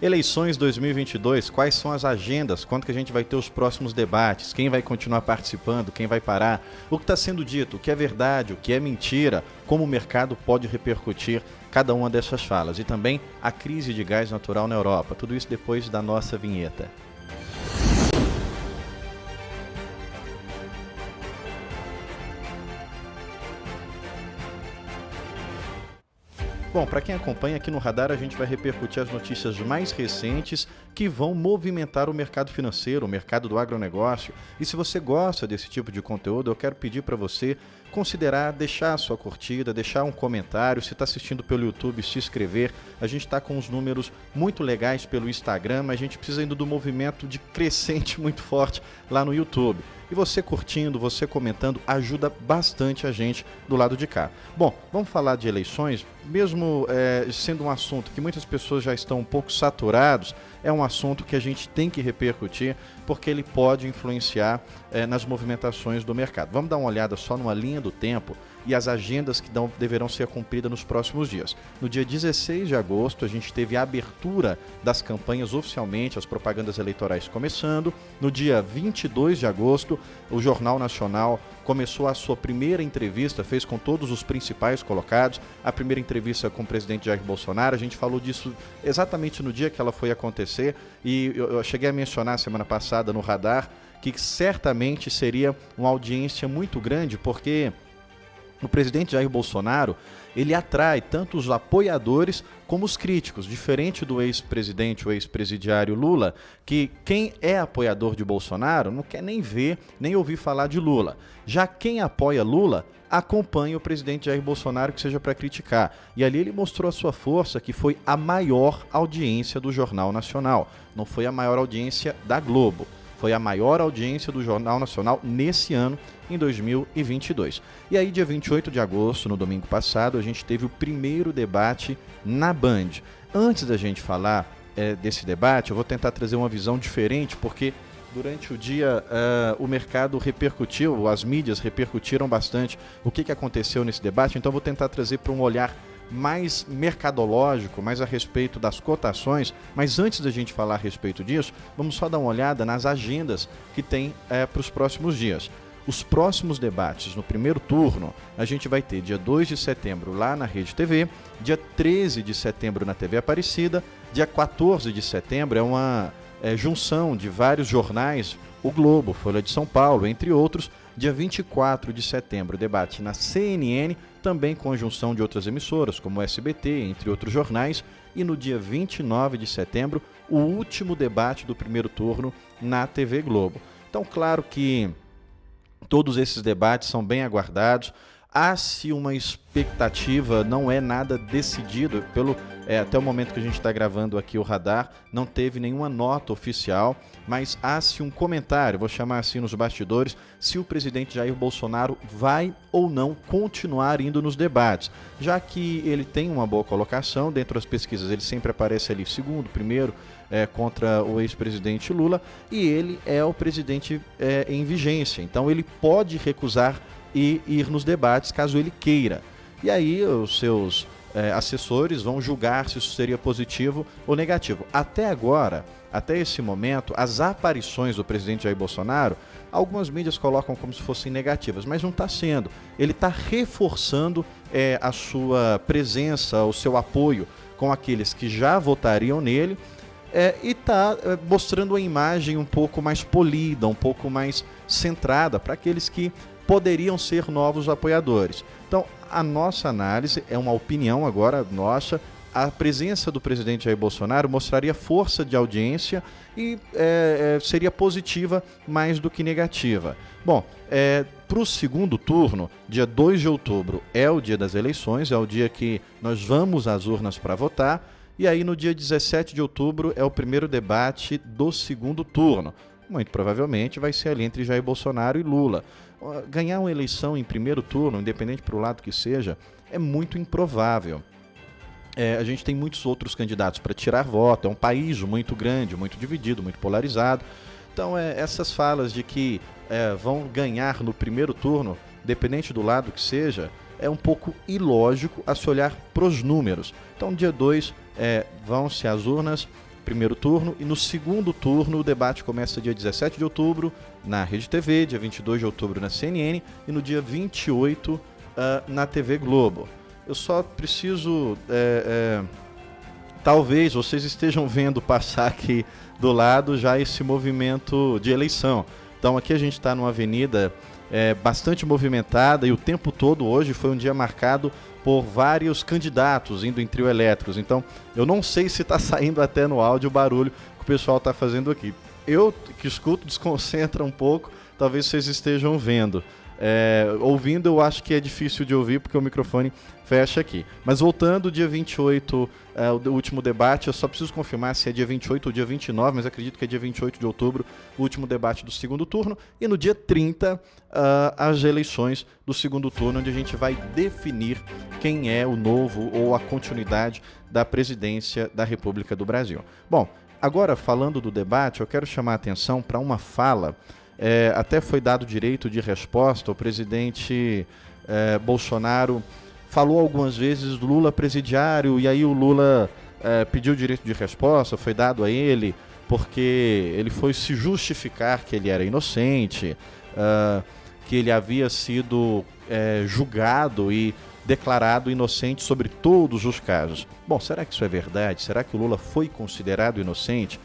Eleições 2022, quais são as agendas? Quando que a gente vai ter os próximos debates? Quem vai continuar participando? Quem vai parar? O que está sendo dito? O que é verdade? O que é mentira? Como o mercado pode repercutir cada uma dessas falas? E também a crise de gás natural na Europa. Tudo isso depois da nossa vinheta. Bom, para quem acompanha aqui no Radar, a gente vai repercutir as notícias mais recentes que vão movimentar o mercado financeiro, o mercado do agronegócio. E se você gosta desse tipo de conteúdo, eu quero pedir para você considerar deixar a sua curtida, deixar um comentário. Se está assistindo pelo YouTube, se inscrever. A gente está com uns números muito legais pelo Instagram, mas a gente precisa ainda do movimento de crescente muito forte lá no YouTube. E você curtindo, você comentando, ajuda bastante a gente do lado de cá. Bom, vamos falar de eleições, mesmo sendo um assunto que muitas pessoas já estão um pouco saturados, é um assunto que a gente tem que repercutir, porque ele pode influenciar nas movimentações do mercado. Vamos dar uma olhada só numa linha do tempo e as agendas que deverão ser cumpridas nos próximos dias. No dia 16 de agosto, a gente teve a abertura das campanhas oficialmente, as propagandas eleitorais começando. No dia 22 de agosto, o Jornal Nacional começou a sua primeira entrevista, fez com todos os principais colocados, a primeira entrevista com o presidente Jair Bolsonaro. A gente falou disso exatamente no dia que ela foi acontecer e eu cheguei a mencionar semana passada no Radar que certamente seria uma audiência muito grande, porque o presidente Jair Bolsonaro, ele atrai tanto os apoiadores como os críticos, diferente do ex-presidente, o ex-presidiário Lula, que quem é apoiador de Bolsonaro não quer nem ver, nem ouvir falar de Lula. Já quem apoia Lula acompanha o presidente Jair Bolsonaro, que seja para criticar. E ali ele mostrou a sua força, que foi a maior audiência do Jornal Nacional. Não foi a maior audiência da Globo. Foi a maior audiência do Jornal Nacional nesse ano, em 2022. E aí, dia 28 de agosto, no domingo passado, a gente teve o primeiro debate na Band. Antes da gente falar desse debate, eu vou tentar trazer uma visão diferente, porque durante o dia o mercado repercutiu, as mídias repercutiram bastante o que aconteceu nesse debate, então eu vou tentar trazer para um olhar mais mercadológico, mais a respeito das cotações. Mas antes da gente falar a respeito disso, vamos só dar uma olhada nas agendas que tem para os próximos dias. Os próximos debates no primeiro turno, a gente vai ter dia 2 de setembro lá na Rede TV, dia 13 de setembro na TV Aparecida, dia 14 de setembro é uma junção de vários jornais, o Globo, Folha de São Paulo, entre outros. Dia 24 de setembro, debate na CNN, também com a junção de outras emissoras, como o SBT, entre outros jornais. E no dia 29 de setembro, o último debate do primeiro turno na TV Globo. Então, claro que todos esses debates são bem aguardados. Há-se uma expectativa, não é nada decidido, até o momento que a gente está gravando aqui o Radar, não teve nenhuma nota oficial, mas há-se um comentário, vou chamar assim nos bastidores, se o presidente Jair Bolsonaro vai ou não continuar indo nos debates, já que ele tem uma boa colocação dentro das pesquisas, ele sempre aparece ali segundo, primeiro, contra o ex-presidente Lula, e ele é o presidente em vigência, então ele pode recusar e ir nos debates caso ele queira. E aí os seus assessores vão julgar se isso seria positivo ou negativo. Até agora, até esse momento, as aparições do presidente Jair Bolsonaro, algumas mídias colocam como se fossem negativas, mas não está sendo. Ele está reforçando a sua presença, o seu apoio com aqueles que já votariam nele, e está mostrando uma imagem um pouco mais polida, um pouco mais centrada para aqueles que poderiam ser novos apoiadores. Então, a nossa análise é uma opinião agora nossa. A presença do presidente Jair Bolsonaro mostraria força de audiência e seria positiva mais do que negativa. Bom, para o segundo turno, dia 2 de outubro é o dia das eleições, é o dia que nós vamos às urnas para votar, e aí no dia 17 de outubro é o primeiro debate do segundo turno. Muito provavelmente vai ser ali entre Jair Bolsonaro e Lula. Ganhar uma eleição em primeiro turno, independente para o lado que seja, é muito improvável. A gente tem muitos outros candidatos para tirar voto, é um país muito grande, muito dividido, muito polarizado. Então, essas falas de que vão ganhar no primeiro turno, independente do lado que seja, é um pouco ilógico a se olhar para os números. Então, dia 2, vão-se às urnas. primeiro turno, e no segundo turno o debate começa dia 17 de outubro na Rede TV, dia 22 de outubro na CNN e no dia 28 na TV Globo. Eu só preciso... talvez vocês estejam vendo passar aqui do lado já esse movimento de eleição. Então aqui a gente está numa avenida bastante movimentada e o tempo todo hoje foi um dia marcado por vários candidatos indo em trio elétricos. Então eu não sei se está saindo até no áudio o barulho que o pessoal está fazendo aqui. Eu que escuto desconcentra um pouco, talvez vocês estejam vendo. Ouvindo eu acho que é difícil de ouvir porque o microfone fecha aqui. Mas voltando, dia 28, o último debate, eu só preciso confirmar se é dia 28 ou dia 29, mas acredito que é dia 28 de outubro, o último debate do segundo turno. E no dia 30, as eleições do segundo turno, onde a gente vai definir quem é o novo ou a continuidade da presidência da República do Brasil. Bom, agora falando do debate, eu quero chamar a atenção para uma fala. Até foi dado direito de resposta, o presidente Bolsonaro falou algumas vezes do Lula presidiário, e aí o Lula pediu direito de resposta, foi dado a ele, porque ele foi se justificar que ele era inocente, que ele havia sido julgado e declarado inocente sobre todos os casos. Bom, será que isso é verdade? Será que o Lula foi considerado inocente?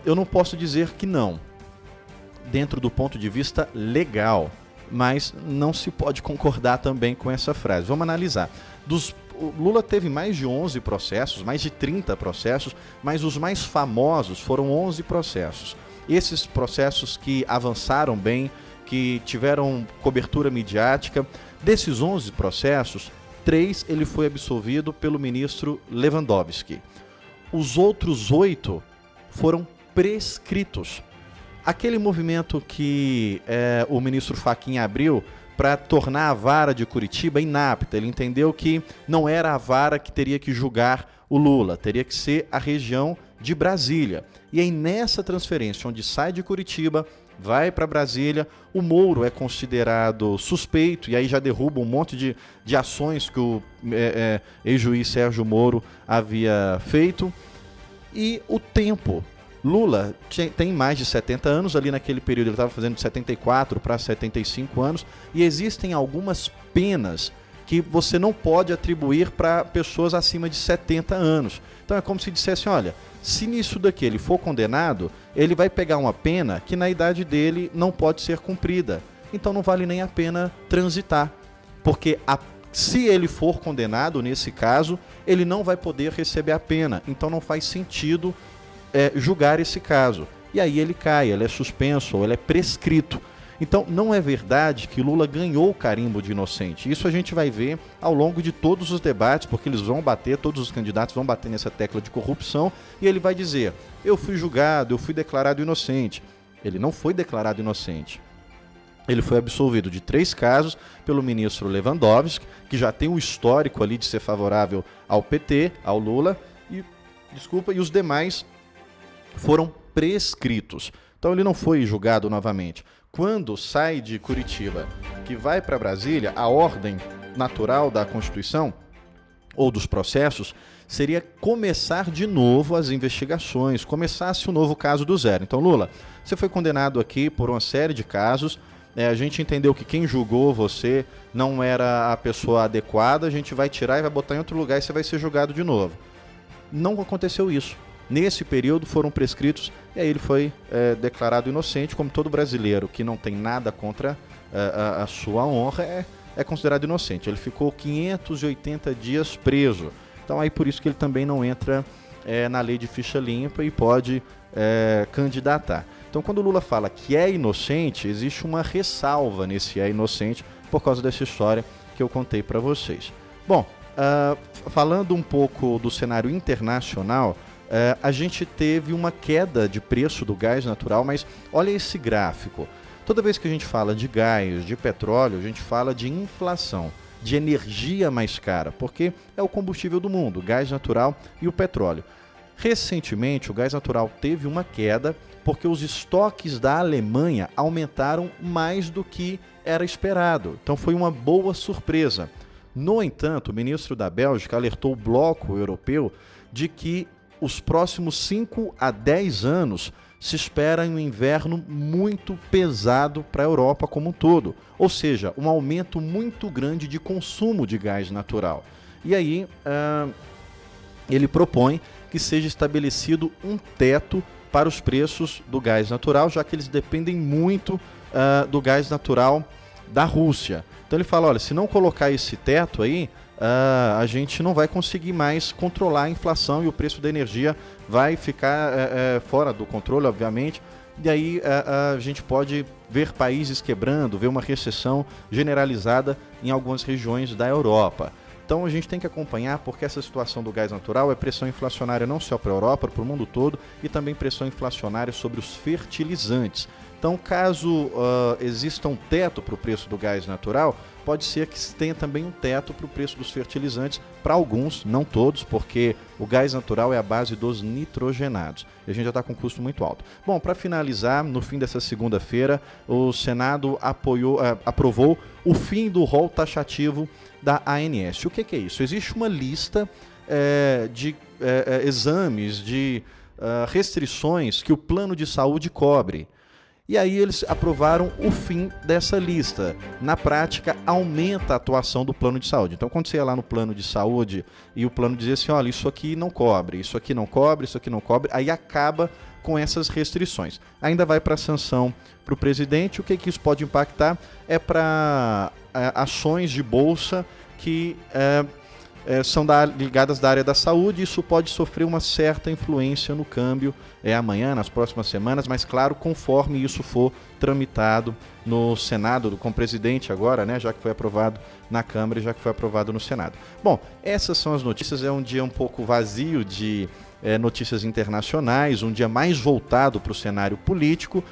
Eu não posso dizer que não, dentro do ponto de vista legal, mas não se pode concordar também com essa frase. Vamos analisar. O Lula teve mais de 11 processos, mais de 30 processos, mas os mais famosos foram 11 processos. Esses processos que avançaram bem, que tiveram cobertura midiática, desses 11 processos, 3 ele foi absolvido pelo ministro Lewandowski. Os outros 8 foram prescritos. Aquele movimento que o ministro Fachin abriu para tornar a vara de Curitiba inapta, ele entendeu que não era a vara que teria que julgar o Lula, teria que ser a região de Brasília. E aí nessa transferência, onde sai de Curitiba, vai para Brasília, o Moro é considerado suspeito, e aí já derruba um monte de ações que o ex-juiz Sérgio Moro havia feito. E o tempo... Lula tem mais de 70 anos, ali naquele período ele estava fazendo de 74 para 75 anos, e existem algumas penas que você não pode atribuir para pessoas acima de 70 anos. Então é como se dissesse, olha, se nisso daqui ele for condenado, ele vai pegar uma pena que na idade dele não pode ser cumprida. Então não vale nem a pena transitar, porque se ele for condenado, nesse caso, ele não vai poder receber a pena. Então não faz sentido julgar esse caso. E aí ele cai, ele é suspenso, ou ele é prescrito. Então não é verdade que Lula ganhou o carimbo de inocente. Isso a gente vai ver ao longo de todos os debates, porque eles vão bater, todos os candidatos vão bater nessa tecla de corrupção, e ele vai dizer, eu fui julgado, eu fui declarado inocente. Ele não foi declarado inocente. Ele foi absolvido de 3 casos pelo ministro Lewandowski, que já tem um histórico ali de ser favorável ao PT, ao Lula, e os demais foram prescritos. Então ele não foi julgado novamente. Quando sai de Curitiba, que vai para Brasília, a ordem natural da Constituição ou dos processos seria começar de novo as investigações, começasse um novo caso do zero. Então, Lula, você foi condenado aqui por uma série de casos, a gente entendeu que quem julgou você não era a pessoa adequada, a gente vai tirar e vai botar em outro lugar e você vai ser julgado de novo. Não aconteceu isso. Nesse período foram prescritos e aí ele foi declarado inocente, como todo brasileiro que não tem nada contra a sua honra é considerado inocente. Ele ficou 580 dias preso. Então aí por isso que ele também não entra na lei de ficha limpa e pode candidatar. Então quando o Lula fala que é inocente, existe uma ressalva nesse é inocente por causa dessa história que eu contei para vocês. Bom, falando um pouco do cenário internacional, a gente teve uma queda de preço do gás natural, mas olha esse gráfico. Toda vez que a gente fala de gás, de petróleo, a gente fala de inflação, de energia mais cara, porque é o combustível do mundo, o gás natural e o petróleo. Recentemente, o gás natural teve uma queda porque os estoques da Alemanha aumentaram mais do que era esperado. Então foi uma boa surpresa. No entanto, o ministro da Bélgica alertou o bloco europeu de que os próximos 5 a 10 anos se espera um inverno muito pesado para a Europa como um todo, ou seja, um aumento muito grande de consumo de gás natural. E aí ele propõe que seja estabelecido um teto para os preços do gás natural, já que eles dependem muito do gás natural da Rússia. Então ele fala, olha, se não colocar esse teto aí, a gente não vai conseguir mais controlar a inflação e o preço da energia vai ficar fora do controle, obviamente. E aí a gente pode ver países quebrando, ver uma recessão generalizada em algumas regiões da Europa. Então a gente tem que acompanhar, porque essa situação do gás natural é pressão inflacionária não só para a Europa, para o mundo todo, e também pressão inflacionária sobre os fertilizantes. Então, caso exista um teto para o preço do gás natural, pode ser que tenha também um teto para o preço dos fertilizantes, para alguns, não todos, porque o gás natural é a base dos nitrogenados. E a gente já está com um custo muito alto. Bom, para finalizar, no fim dessa segunda-feira, o Senado aprovou o fim do rol taxativo da ANS. O que é isso? Existe uma lista de exames, de restrições que o plano de saúde cobre. E aí eles aprovaram o fim dessa lista. Na prática, aumenta a atuação do plano de saúde. Então, quando você ia lá no plano de saúde e o plano dizia assim, olha, isso aqui não cobre, isso aqui não cobre, isso aqui não cobre, aí acaba com essas restrições. Ainda vai para a sanção para o presidente. O que isso pode impactar é para ações de bolsa que são ligadas da área da saúde. Isso pode sofrer uma certa influência no câmbio amanhã, nas próximas semanas, mas claro, conforme isso for tramitado no Senado, com o presidente agora, né, já que foi aprovado na Câmara e já que foi aprovado no Senado. Bom, essas são as notícias. É um dia um pouco vazio de notícias internacionais, um dia mais voltado para o cenário político.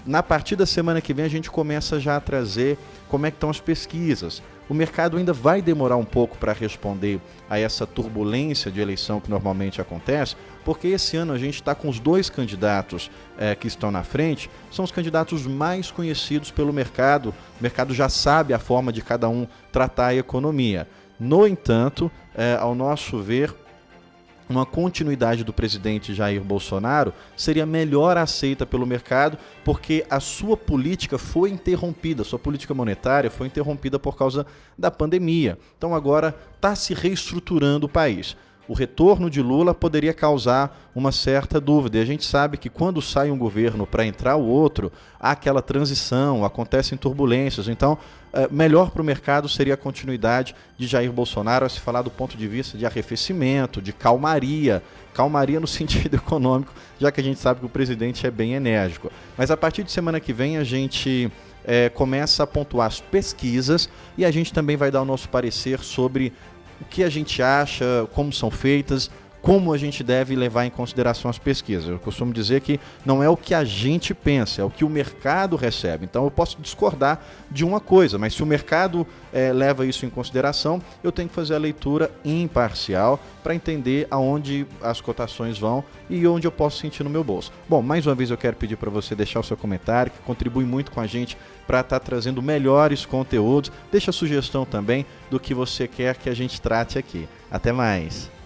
Na partir da semana que vem a gente começa já a trazer como é que estão as pesquisas. O mercado ainda vai demorar um pouco para responder a essa turbulência de eleição que normalmente acontece, porque esse ano a gente está com os dois candidatos que estão na frente, são os candidatos mais conhecidos pelo mercado. O mercado já sabe a forma de cada um tratar a economia. No entanto, ao nosso ver, uma continuidade do presidente Jair Bolsonaro seria melhor aceita pelo mercado, porque a sua política foi interrompida, sua política monetária foi interrompida por causa da pandemia. Então agora está se reestruturando o país. O retorno de Lula poderia causar uma certa dúvida. E a gente sabe que quando sai um governo para entrar o outro, há aquela transição, acontecem turbulências. Então, melhor para o mercado seria a continuidade de Jair Bolsonaro, a se falar do ponto de vista de arrefecimento, de calmaria. Calmaria no sentido econômico, já que a gente sabe que o presidente é bem enérgico. Mas a partir de semana que vem a gente começa a pontuar as pesquisas e a gente também vai dar o nosso parecer sobre o que a gente acha, como são feitas, como a gente deve levar em consideração as pesquisas. Eu costumo dizer que não é o que a gente pensa, é o que o mercado recebe. Então eu posso discordar de uma coisa, mas se o mercado leva isso em consideração, eu tenho que fazer a leitura imparcial para entender aonde as cotações vão e onde eu posso sentir no meu bolso. Bom, mais uma vez eu quero pedir para você deixar o seu comentário, que contribui muito com a gente para estar trazendo melhores conteúdos. Deixa a sugestão também do que você quer que a gente trate aqui. Até mais!